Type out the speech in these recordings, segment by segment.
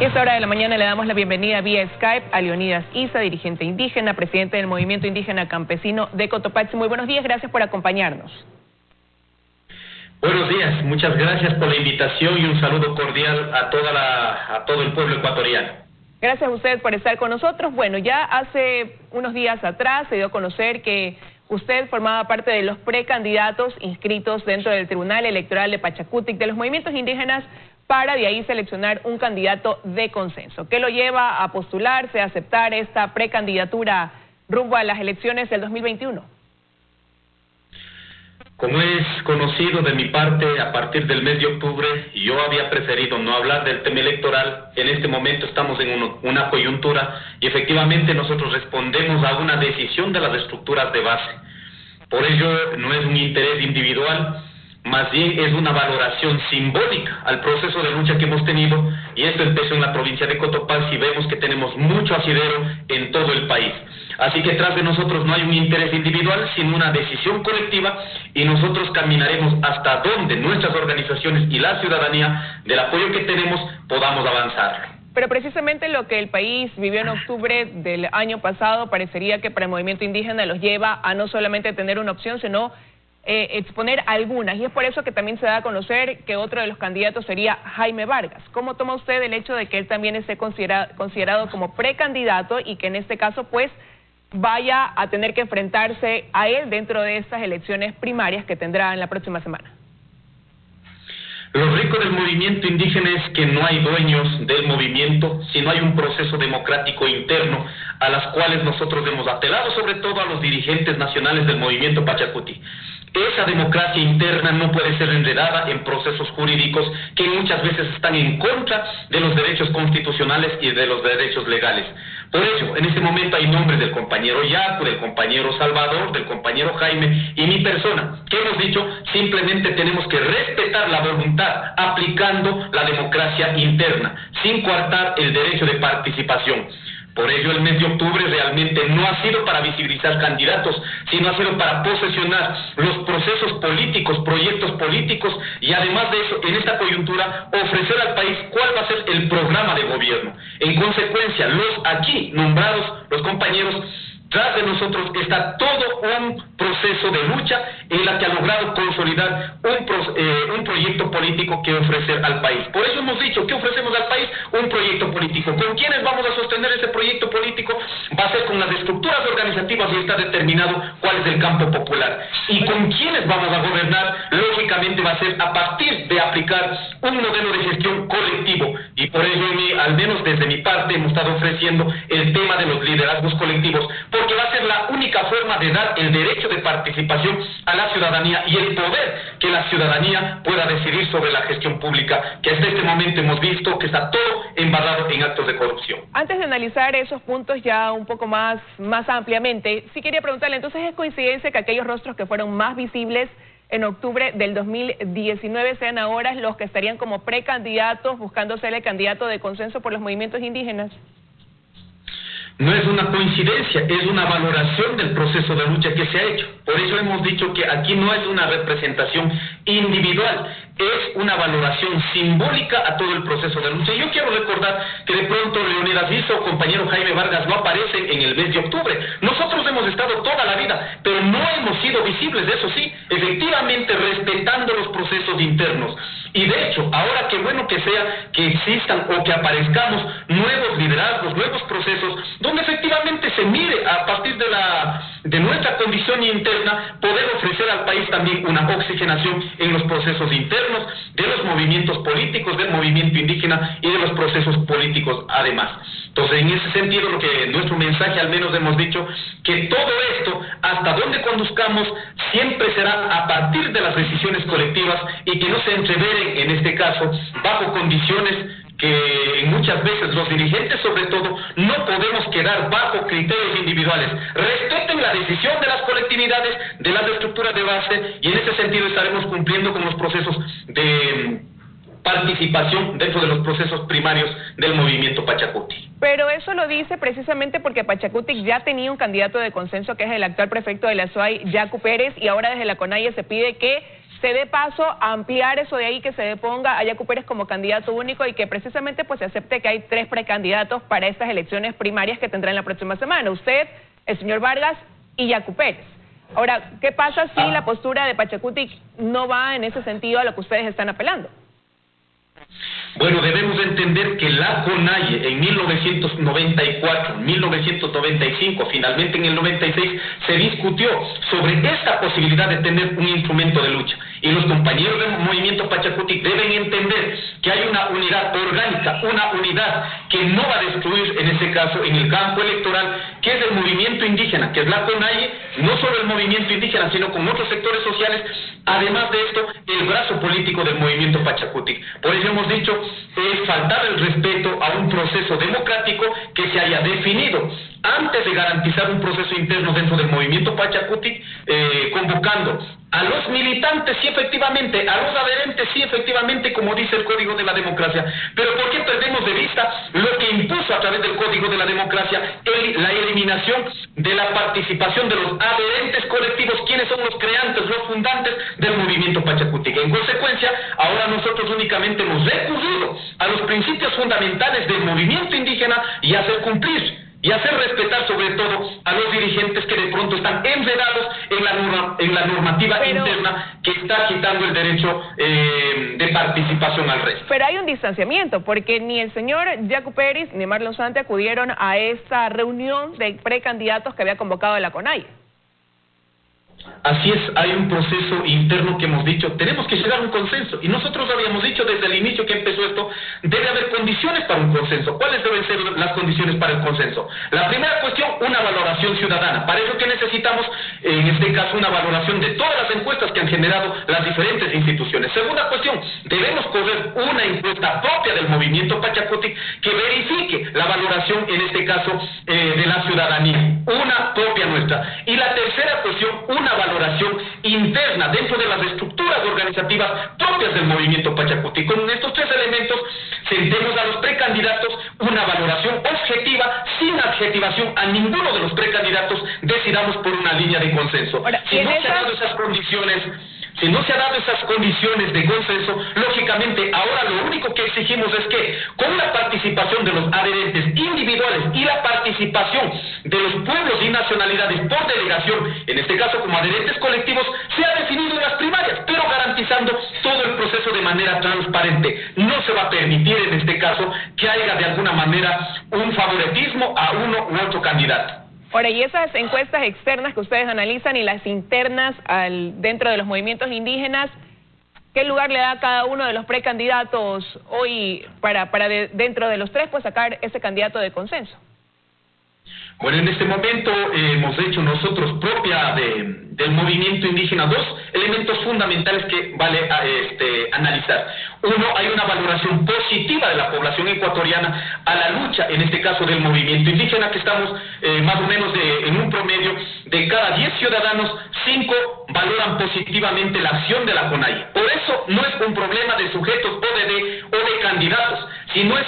Y a esta hora de la mañana le damos la bienvenida vía Skype a Leonidas Isa, dirigente indígena, presidente del Movimiento Indígena Campesino de Cotopaxi. Muy buenos días, gracias por acompañarnos. Buenos días, muchas gracias por la invitación y un saludo cordial a todo el pueblo ecuatoriano. Gracias a usted por estar con nosotros. Bueno, ya hace unos días atrás se dio a conocer que usted formaba parte de los precandidatos inscritos dentro del Tribunal Electoral de Pachacutic de los movimientos indígenas para de ahí seleccionar un candidato de consenso. ¿Qué lo lleva a postularse, a aceptar esta precandidatura rumbo a las elecciones del 2021? Como es conocido de mi parte, a partir del mes de octubre, yo había preferido no hablar del tema electoral. En este momento estamos en una coyuntura y efectivamente nosotros respondemos a una decisión de las estructuras de base. Por ello no es un interés individual, más bien es una valoración simbólica al proceso de lucha que hemos tenido, y esto empezó en la provincia de Cotopaxi y vemos que tenemos mucho asidero en todo el país. Así que tras de nosotros no hay un interés individual, sino una decisión colectiva, y nosotros caminaremos hasta donde nuestras organizaciones y la ciudadanía, del apoyo que tenemos, podamos avanzar. Pero precisamente lo que el país vivió en octubre del año pasado parecería que para el movimiento indígena los lleva a no solamente tener una opción, sino exponer algunas, y es por eso que también se da a conocer que otro de los candidatos sería Jaime Vargas. ¿Cómo toma usted el hecho de que él también esté considerado como precandidato y que en este caso pues vaya a tener que enfrentarse a él dentro de estas elecciones primarias que tendrá en la próxima semana? Lo rico del movimiento indígena es que no hay dueños del movimiento, sino hay un proceso democrático interno a las cuales nosotros hemos apelado, sobre todo a los dirigentes nacionales del movimiento Pachacuti. Esa democracia interna no puede ser enredada en procesos jurídicos que muchas veces están en contra de los derechos constitucionales y de los derechos legales. Por ello, en este momento hay nombres del compañero Yacu, del compañero Salvador, del compañero Jaime y mi persona, que hemos dicho simplemente tenemos que respetar la voluntad aplicando la democracia interna, sin coartar el derecho de participación. Por ello el mes de octubre realmente no ha sido para visibilizar candidatos, sino ha sido para posesionar los procesos políticos, proyectos políticos, y además de eso, en esta coyuntura, ofrecer al país cuál va a ser el programa de gobierno. En consecuencia, los aquí nombrados, los compañeros, tras de nosotros está todo un proceso de lucha en la que ha logrado consolidar un proyecto político que ofrecer al país. Por eso hemos dicho que ofrecemos al país un proyecto político. ¿Con quiénes vamos a sostener ese proyecto político? Va a ser con las estructuras organizativas y está determinado cuál es el campo popular. Y con quiénes vamos a gobernar, lógicamente va a ser a partir de aplicar un modelo de gestión colectivo. Y por ello, al menos desde mi parte, hemos estado ofreciendo el tema de los liderazgos colectivos, porque va a ser la única forma de dar el derecho de participación a la ciudadanía y el poder que la ciudadanía pueda decidir sobre la gestión pública, que hasta este momento hemos visto que está todo embarrado en actos de corrupción. Antes de analizar esos puntos ya un poco más ampliamente, sí quería preguntarle, entonces ¿es coincidencia que aquellos rostros que fueron más visibles en octubre del 2019 sean ahora los que estarían como precandidatos buscando ser el candidato de consenso por los movimientos indígenas? No es una coincidencia, es una valoración del proceso de lucha que se ha hecho. Por eso hemos dicho que aquí no es una representación individual, es una valoración simbólica a todo el proceso de lucha. Yo quiero recordar que de pronto Leonidas Isa o compañero Jaime Vargas no aparecen en el mes de octubre. Nosotros hemos estado toda la vida, pero no hemos sido visibles, eso sí, efectivamente respetando los procesos internos. Y de hecho, ahora qué bueno que sea que existan o que aparezcamos nuevos liderazgos, nuevos procesos, donde efectivamente se mire a partir de nuestra condición interna, poder ofrecer al país también una oxigenación en los procesos internos, de los movimientos políticos, del movimiento indígena y de los procesos políticos además. Entonces, en ese sentido, lo que nuestro mensaje al menos hemos dicho, que todo esto, hasta donde conduzcamos, siempre será a partir de las decisiones colectivas y que no se entreveren, en este caso, bajo condiciones que muchas veces los dirigentes, sobre todo, no podemos quedar bajo criterios individuales. Respeten la decisión de las colectividades, de las estructuras de base, y en ese sentido estaremos cumpliendo con los procesos de participación dentro de los procesos primarios del movimiento Pachacuti. Pero eso lo dice precisamente porque Pachacuti ya tenía un candidato de consenso que es el actual prefecto de la SUAY, Yacu Pérez, y ahora desde la CONAIE se pide que se dé paso a ampliar eso de ahí, que se deponga a Yacu Pérez como candidato único y que precisamente pues se acepte que hay 3 precandidatos para estas elecciones primarias que tendrán la próxima semana. Usted, el señor Vargas y Yacu Pérez. Ahora, ¿qué pasa si la postura de Pachacutic no va en ese sentido a lo que ustedes están apelando? Bueno, debemos entender que la CONAIE en 1994, 1995, finalmente en el 96, se discutió sobre esta posibilidad de tener un instrumento de lucha. Y los compañeros del movimiento Pachacutic deben entender que hay una unidad orgánica, una unidad que no va a destruir, en ese caso, en el campo electoral, que es el movimiento indígena, que es la CONAIE, no solo el movimiento indígena, sino con otros sectores sociales, además de esto, el brazo político del movimiento Pachacutic. Por eso hemos dicho, es faltar el respeto a un proceso democrático que se haya definido antes de garantizar un proceso interno dentro del movimiento Pachacutic, convocando a los militantes, sí efectivamente, a los adherentes, sí efectivamente, como dice el Código de la Democracia. Pero ¿por qué perdemos de vista lo que impuso a través del Código de la Democracia la eliminación de la participación de los adherentes colectivos, quienes son los creantes, los fundantes del movimiento Pachacutic? En consecuencia, ahora nosotros únicamente hemos recurrido a los principios fundamentales del movimiento indígena y hacer cumplir y hacer respetar sobre todo a los dirigentes que de pronto están enredados en la normativa interna que está quitando el derecho de participación al resto. Pero hay un distanciamiento, porque ni el señor Yacu Pérez ni Marlon Sante acudieron a esta reunión de precandidatos que había convocado la CONAIE. Así es, hay un proceso interno que hemos dicho, tenemos que llegar a un consenso, y nosotros habíamos dicho desde el inicio que empezó esto, debe haber condiciones para un consenso. ¿Cuáles deben ser las condiciones para el consenso? La primera cuestión, una valoración ciudadana. Para eso que necesitamos, en este caso, una valoración de todas las encuestas que han generado las diferentes instituciones. Segunda cuestión, debemos correr una encuesta propia del movimiento Pachacutic que verifique la valoración, en este caso, de la ciudadanía, una propia nuestra. Y la tercera cuestión, una valoración interna dentro de las estructuras organizativas propias del movimiento Pachacutic. Con estos 3 elementos, sentemos a los precandidatos una valoración objetiva, sin adjetivación a ninguno de los precandidatos, decidamos por una línea de consenso. Ahora, si no se han dado esas condiciones de consenso, lógicamente ahora lo único que exigimos es que con la participación de los adherentes individuales y la participación de los pueblos y nacionalidades por delegación, en este caso como adherentes colectivos, sea definido en las primarias, pero garantizando todo el proceso de manera transparente. No se va a permitir en este caso que haya de alguna manera un favoritismo a uno u otro candidato. Ahora, y esas encuestas externas que ustedes analizan y las internas dentro de los movimientos indígenas, ¿qué lugar le da a cada uno de los precandidatos hoy para dentro de los 3 pues sacar ese candidato de consenso? Bueno, en este momento hemos hecho nosotros propia del movimiento indígena 2 elementos fundamentales que vale analizar. Uno, hay una valoración positiva de la población ecuatoriana a la lucha, en este caso del movimiento indígena, que estamos más o menos en un promedio de cada 10 ciudadanos, 5 valoran positivamente la acción de la CONAIE. Por eso no es un problema de sujetos o de candidatos, sino es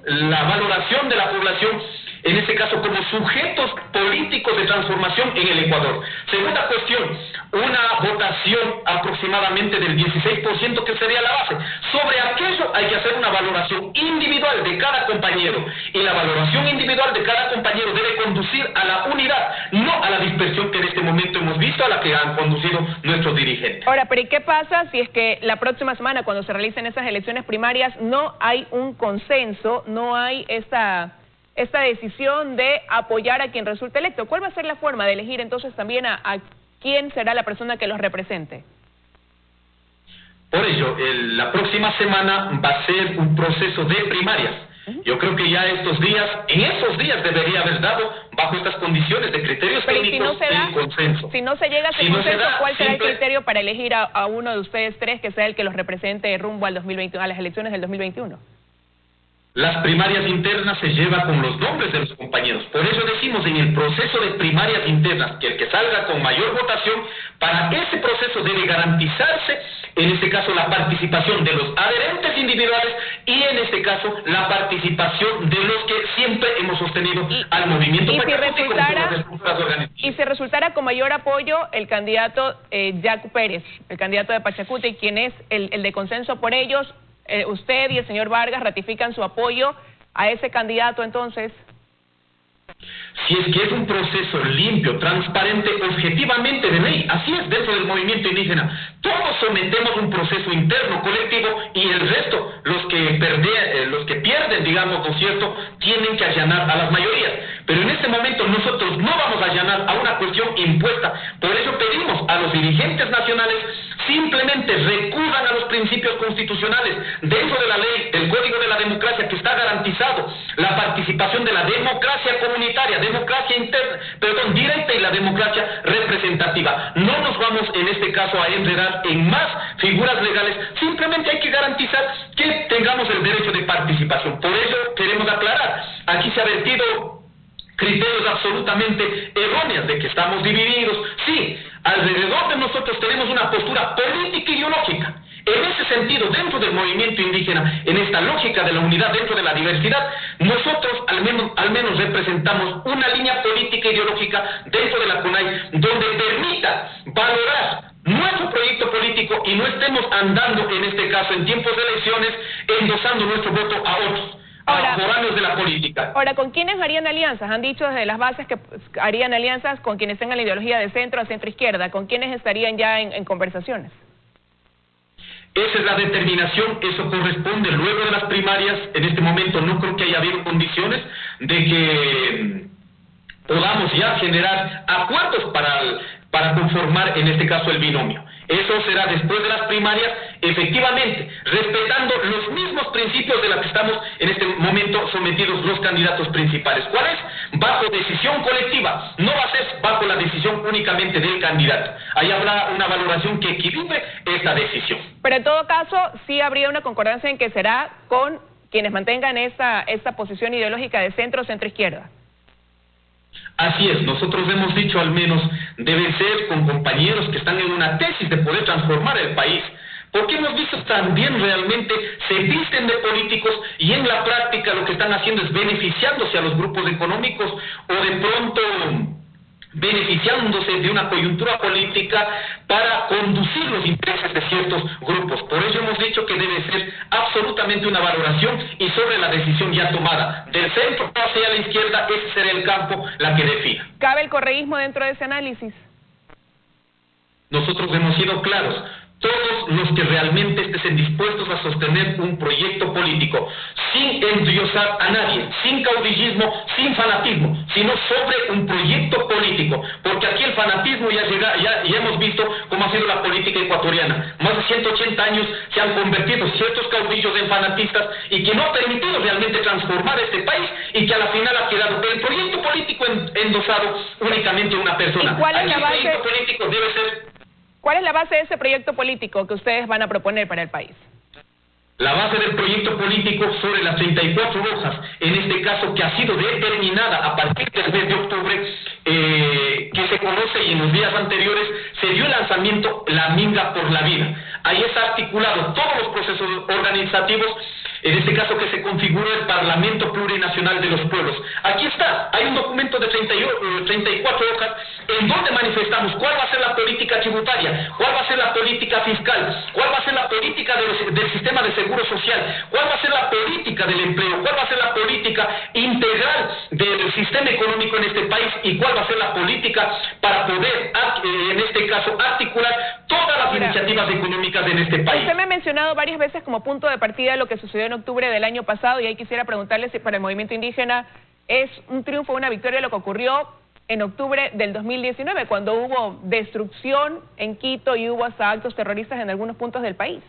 la valoración de la población, en este caso como sujetos políticos de transformación en el Ecuador. Segunda cuestión, una votación aproximadamente del 16% que sería la base. Sobre aquello hay que hacer una valoración individual de cada compañero, y la valoración individual de cada compañero debe conducir a la unidad, no a la dispersión que en este momento hemos visto, a la que han conducido nuestros dirigentes. Ahora, pero ¿y qué pasa si es que la próxima semana, cuando se realicen esas elecciones primarias, no hay un consenso, no hay esta decisión de apoyar a quien resulte electo? ¿Cuál va a ser la forma de elegir entonces también a quién será la persona que los represente? Por ello, la próxima semana va a ser un proceso de primarias. Yo creo que ya en esos días debería haber dado, bajo estas condiciones de criterios técnicos, el consenso. Si no se llega a ese consenso, ¿cuál será el criterio para elegir a uno de ustedes 3 que sea el que los represente rumbo al 2021, a las elecciones del 2021? Las primarias internas se lleva con los nombres de los compañeros. Por eso decimos en el proceso de primarias internas que el que salga con mayor votación, para ese proceso debe garantizarse, en este caso, la participación de los adherentes individuales y en este caso la participación de los que siempre hemos sostenido al movimiento patriótico. Y si resultara con mayor apoyo el candidato Yacu Pérez, el candidato de Pachacuti, quien es el de consenso por ellos, usted y el señor Vargas ratifican su apoyo a ese candidato, entonces. Si es que es un proceso limpio, transparente, objetivamente de ley, así es dentro del movimiento indígena. Todos sometemos un proceso interno, colectivo, y el resto, los que pierden, digamos, ¿no es cierto?, tienen que allanar a las mayorías. Pero en este momento nosotros no vamos a allanar a una cuestión impuesta. Por eso pedimos a los dirigentes nacionales simplemente recurran a los principios constitucionales dentro de la ley, del Código de la Democracia, que está garantizado la participación de la democracia comunitaria, democracia interna, directa, y la democracia representativa. No nos vamos en este caso a enredar en más figuras legales, simplemente hay que garantizar que tengamos el derecho de participación. Por ello queremos aclarar, aquí se ha vertido criterios absolutamente erróneos de que estamos divididos. Sí, alrededor de nosotros tenemos una postura política e ideológica. En ese sentido, dentro del movimiento indígena, en esta lógica de la unidad dentro de la diversidad, nosotros al menos representamos una línea política e ideológica dentro de la CONAI donde permita valorar nuestro proyecto político y no estemos andando, en este caso, en tiempos de elecciones, endosando nuestro voto a otros. Foráneos de la política. Ahora, ¿con quiénes harían alianzas? Han dicho desde las bases que harían alianzas con quienes tengan la ideología de centro a centro-izquierda. ¿Con quiénes estarían ya en conversaciones? Esa es la determinación, eso corresponde luego de las primarias. En este momento no creo que haya habido condiciones de que podamos ya generar acuerdos para conformar, en este caso, el binomio. Eso será después de las primarias, efectivamente, respetando los mismos principios de los que estamos en este momento sometidos los candidatos principales. ¿Cuál es? Bajo decisión colectiva, no va a ser bajo la decisión únicamente del candidato. Ahí habrá una valoración que equilibre esta decisión. Pero en todo caso, sí habría una concordancia en que será con quienes mantengan esta posición ideológica de centro-centro-izquierda. Así es, nosotros hemos dicho al menos deben ser con compañeros que están en una tesis de poder transformar el país, porque hemos visto también realmente se visten de políticos y en la práctica lo que están haciendo es beneficiándose a los grupos económicos o de pronto beneficiándose de una coyuntura política para conducir los intereses de ciertos grupos. Por ello hemos dicho que debe ser absolutamente una valoración y sobre la decisión ya tomada. Del centro hacia la izquierda, ese será el campo la que defina. ¿Cabe el correísmo dentro de ese análisis? Nosotros hemos sido claros. Todos los que realmente estén dispuestos a sostener un proyecto político, sin endiosar a nadie, sin caudillismo, sin fanatismo, sino sobre un proyecto político, porque aquí el fanatismo ya hemos visto cómo ha sido la política ecuatoriana. Más de 180 años se han convertido ciertos caudillos en fanatistas y que no ha permitido realmente transformar este país y que a la final ha quedado el proyecto político endosado únicamente a una persona. ¿Y cuál es la base? El proyecto político debe ser... ¿Cuál es la base de ese proyecto político que ustedes van a proponer para el país? La base del proyecto político sobre las 34 hojas, en este caso que ha sido determinada a partir del mes de octubre, que se conoce y en los días anteriores se dio el lanzamiento La Minga por la Vida. Ahí está articulado todos los procesos organizativos, en este caso que se configuró el Parlamento Plurinacional de los Pueblos. Aquí está, hay un documento de 34 hojas en donde manifestamos cuál va a ser la política tributaria, cuál va a ser la política fiscal, cuál va a ser la política del sistema de seguro social, cuál va a ser la política del empleo, cuál va a ser la política integral del sistema económico en este país y cuál va a ser la política para poder, en este caso, articular todas las iniciativas económicas en este país. Usted me ha mencionado varias veces como punto de partida lo que sucedió en octubre del año pasado y ahí quisiera preguntarle si para el movimiento indígena es un triunfo, una victoria lo que ocurrió en octubre del 2019, cuando hubo destrucción en Quito y hubo hasta actos terroristas en algunos puntos del país.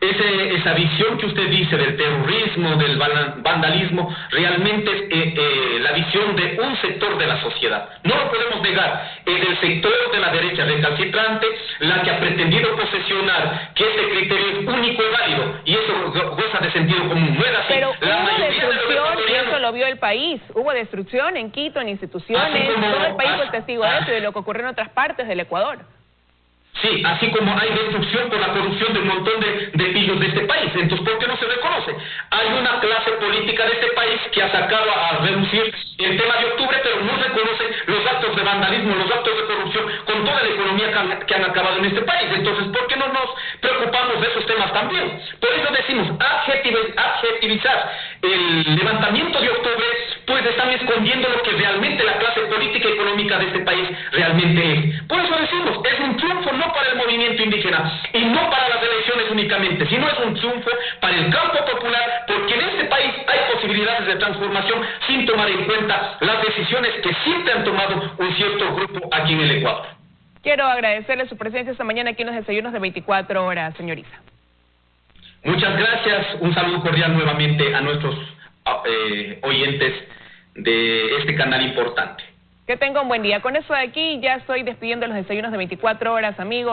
Esa visión que usted dice del terrorismo, del vandalismo, realmente es la visión de un sector de la sociedad. No lo podemos negar. Es el sector de la derecha recalcitrante la que ha pretendido posesionar que este criterio es único y válido, y eso goza de sentido común. No es así. Pero la hubo destrucción, y eso los lo vio el país. Hubo destrucción en Quito, en instituciones. Todo el país fue testigo de eso y de lo que ocurrió en otras partes del Ecuador. Sí, así como hay destrucción por la corrupción de un montón de pillos de este país. Entonces, ¿por qué no se reconoce? Hay una clase política de este país que ha sacado a reducir el tema de octubre, pero no reconoce los actos de vandalismo, los actos de corrupción con toda la economía que han acabado en este país. Entonces, ¿por qué no nos preocupamos de esos temas también? Por eso decimos, adjetivizar el levantamiento de octubre, pues están escondiendo lo que realmente la clase política y económica de este país realmente es. Por eso decimos, es un triunfo no para el movimiento indígena y no para las elecciones únicamente, sino es un triunfo para el campo popular, porque en este país hay posibilidades de transformación sin tomar en cuenta las decisiones que siempre han tomado un cierto grupo aquí en el Ecuador. Quiero agradecerle su presencia esta mañana aquí en los desayunos de 24 horas, señor Issa. Muchas gracias, un saludo cordial nuevamente a nuestros oyentes de este canal importante. Que tenga un buen día. Con eso de aquí ya estoy despidiendo los desayunos de 24 horas, amigos.